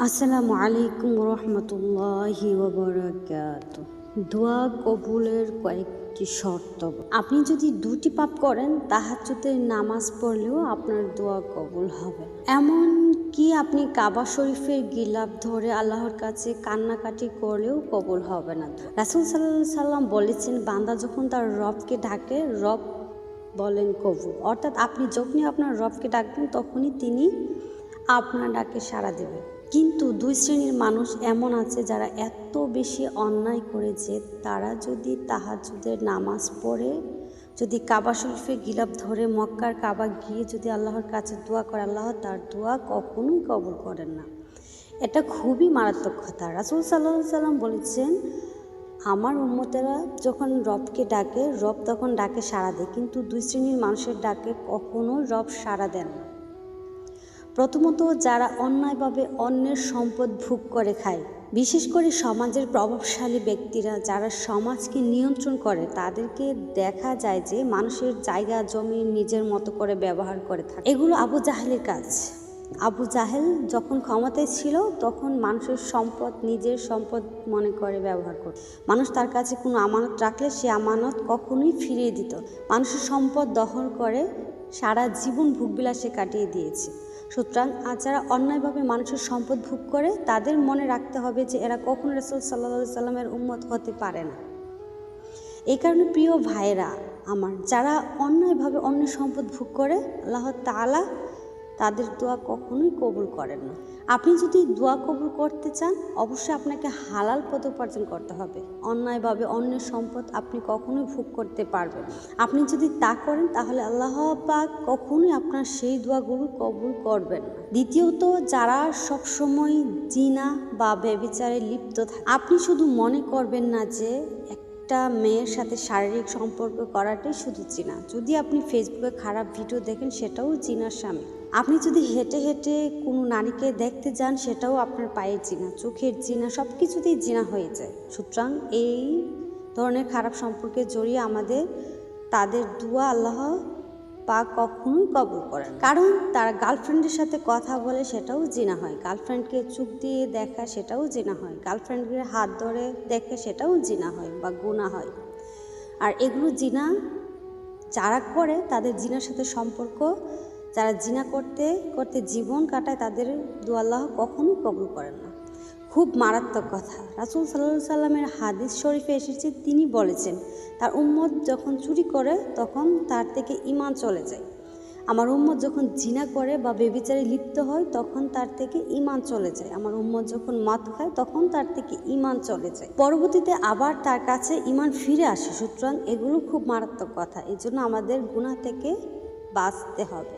আসসালামু আলাইকুম রহমতুল্লাহি ওয়াবারাকাতু। দোয়া কবুলের কয়েকটি শর্ত। আপনি যদি দুটি পাপ করেন তাহাজ্জুদের নামাজ পড়লেও আপনার দোয়া কবুল হবে। এমন কি আপনি কাবা শরীফের গিলাফ ধরে আল্লাহর কাছে কান্নাকাটি করলেও কবুল হবে না। রাসূল সাল্লাল্লাহু আলাইহি সাল্লাম বলেছেন, বান্দা যখন তার রবকে ডাকে রব বলেন কবুল। অর্থাৎ আপনি যখনই আপনার রবকে ডাকবেন তখনই তিনি আপনার ডাকে সাড়া দেবেন। কিন্তু দুই শ্রেণীর মানুষ এমন আছে যারা এত বেশি অন্যায় করে যে তারা যদি তাহাজ্জুদের নামাজ পড়ে, যদি কাবা শরীফে গিলাফ ধরে মক্কার কাবা গিয়ে যদি আল্লাহর কাছে দোয়া করে, আল্লাহ তার দোয়া কখনোই কবুল করেন না। এটা খুবই মারাত্মক কথা। রাসূল সাল্লাল্লাহু আলাইহি সাল্লাম বলেছেন, আমার উম্মতেরা যখন রবকে ডাকে রব তখন ডাকে সাড়া দেয়, কিন্তু দুই শ্রেণীর মানুষের ডাকে কখনো রব সাড়া দেন না। প্রথমত, যারা অন্যায়ভাবে অন্যের সম্পদ ভোগ করে খায়, বিশেষ করে সমাজের প্রভাবশালী ব্যক্তিরা যারা সমাজকে নিয়ন্ত্রণ করে, তাদেরকে দেখা যায় যে মানুষের জায়গা জমি নিজের মতো করে ব্যবহার করে থাকে। এগুলো আবু জাহেলের কাজ। আবু জাহেল যখন ক্ষমতায় ছিল তখন মানুষের সম্পদ নিজের সম্পদ মনে করে ব্যবহার করত। মানুষ তার কাছে কোনো আমানত রাখলে সে আমানত কখনোই ফিরিয়ে দিত। মানুষের সম্পদ দখল করে সারা জীবন ভোগবিলাসে কাটিয়ে দিয়েছে। সুতরাং যারা অন্যায়ভাবে মানুষের সম্পদ ভোগ করে তাদের মনে রাখতে হবে যে এরা কখনো রাসূল সাল্লাল্লাহু আলাইহি সাল্লামের উম্মত হতে পারে না। এই কারণে প্রিয় ভাইরা আমার, যারা অন্যায়ভাবে অন্যের সম্পদ ভোগ করে আল্লাহ তাআলা তাদের দোয়া কখনোই কবুল করেন না। আপনি যদি দোয়া কবুল করতে চান অবশ্যই আপনাকে হালাল পথ উপার্জন করতে হবে। অন্যায়ভাবে অন্যের সম্পদ আপনি কখনোই ভোগ করতে পারবেন। আপনি যদি তা করেন তাহলে আল্লাহ পাক কখনোই আপনার সেই দোয়াগুলো কবুল করবেন না। দ্বিতীয়ত, যারা সবসময় জিনা বা ব্যভিচারে লিপ্ত থাকে, আপনি শুধু মনে করবেন না যে একটা মেয়ের সাথে শারীরিক সম্পর্ক করাটাই শুধু জিনা। যদি আপনি ফেসবুকে খারাপ ভিডিও দেখেন সেটাও জিনার সামিল। আপনি যদি হেঁটে হেঁটে কোনো নারীকে দেখতে যান সেটাও আপনার পায়ের জিনা, চোখের জিনা, সব কিছুতেই জিনা হয়ে যায়। সুতরাং এই ধরনের খারাপ সম্পর্কে জড়িয়ে আমাদের তাদের দোয়া আল্লাহ পাক কখনোই কবুল করেন। কারণ তারা গার্লফ্রেন্ডের সাথে কথা বলে সেটাও জিনা হয়, গার্লফ্রেন্ডকে চোখ দিয়ে দেখা সেটাও জিনা হয়, গার্লফ্রেন্ডকে হাত ধরে দেখে সেটাও জিনা হয় বা গুনাহ হয়। আর এগুলো জিনা যারা করে তাদের জিনার সাথে সম্পর্ক, যারা জিনা করতে করতে জীবন কাটায় তাদের দোয়া আল্লাহ কখনোই কবুল করেন না। খুব মারাত্মক কথা। রাসূল সাল্লাল্লাহু আলাইহি সাল্লামের হাদিস শরীফে এসেছে, তিনি বলেছেন তার উম্মত যখন চুরি করে তখন তার থেকে ঈমান চলে যায়। আমার উম্মত যখন জিনা করে বা ব্যভিচারে লিপ্ত হয় তখন তার থেকে ঈমান চলে যায়। আমার উম্মত যখন মদ খায় তখন তার থেকে ঈমান চলে যায়, পরবর্তীতে আবার তার কাছে ঈমান ফিরে আসে। সুতরাং এগুলো খুব মারাত্মক কথা। এই জন্য আমাদের গুনাহ থেকে বাঁচতে হবে।